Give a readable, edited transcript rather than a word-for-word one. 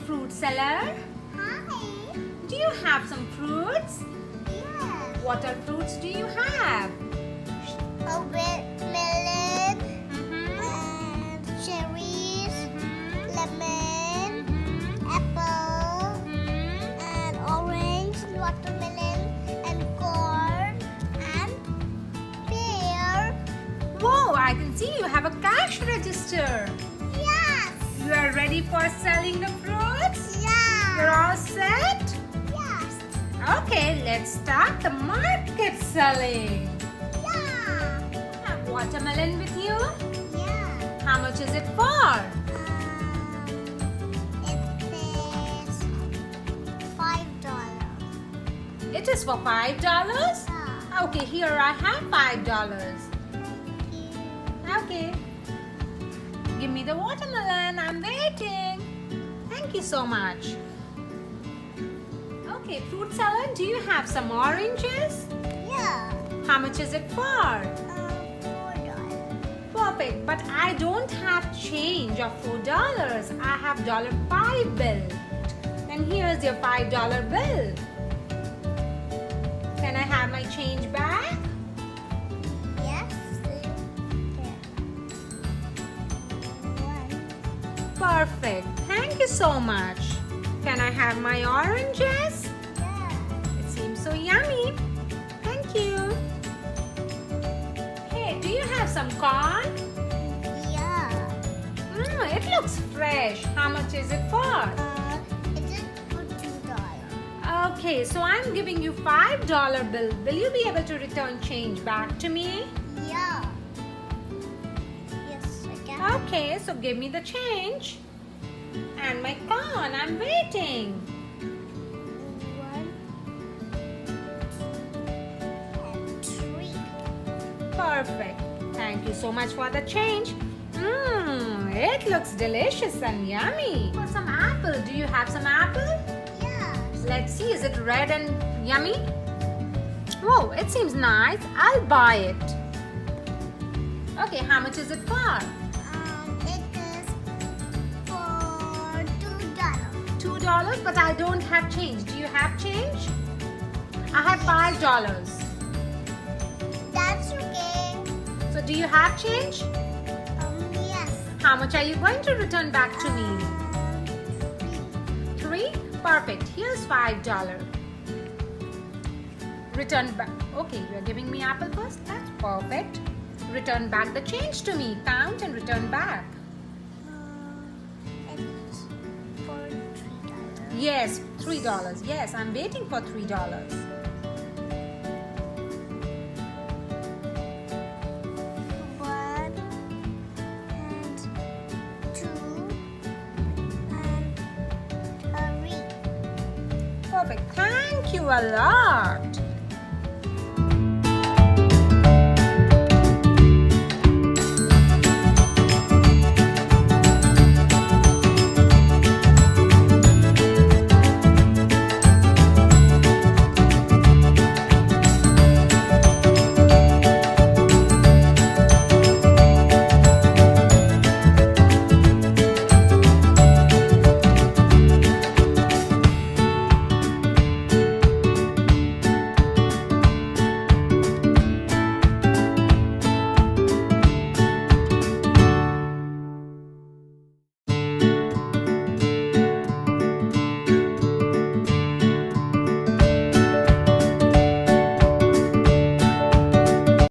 fruit seller. Hi. Do you have some fruits? Yes. What all fruits do you have? A melon Mm-hmm. and cherries, Mm-hmm. lemon, Mm-hmm. apple, Mm-hmm. and orange, watermelon, and corn, and pear. Whoa, I can see you have a cash register. Yes. You are ready for selling the fruits? You're Yeah. all set? Yes. Okay, let's start the market selling. Yeah. Have watermelon with you? Yeah. How much is it for? It is $5. It is for $5? Yeah. Okay, here I have $5. Thank you. Okay. Give me the watermelon. I'm waiting. Thank you so much. Okay, fruit seller, do you have some oranges? Yeah. How much is it for? $4. Perfect, but I don't have change of $4. I have $5 bill. And here's your $5 bill. Can I have my change back? Yes. One. Perfect. Thank you so much. Can I have my oranges? Yeah. It seems so yummy. Thank you. Hey, do you have some corn? Yeah. It looks fresh. How much is it for? It is for $2. Okay, so I'm giving you $5 bill. Will you be able to return change back to me? Yeah. Yes, I can. Okay, so give me the change. And my corn, I'm waiting. One and three. Perfect. Thank you so much for the change. It looks delicious and yummy. For some apple, do you have some apple? Yes. Let's see, is it red and yummy? Whoa, it seems nice. I'll buy it. Okay, how much is it for? It is for $2. $2, but I don't have change. Do you have change? I have $5. That's okay. So do you have change? Yes. How much are you going to return back to me? Three. 3? Perfect. Here's $5. Return back. Okay, you're giving me apple first. That's perfect. Return back the change to me. Count and return back. It's for $3. Yes, $3. Yes, I'm waiting for $3. One and two and three. Perfect. Thank you a lot.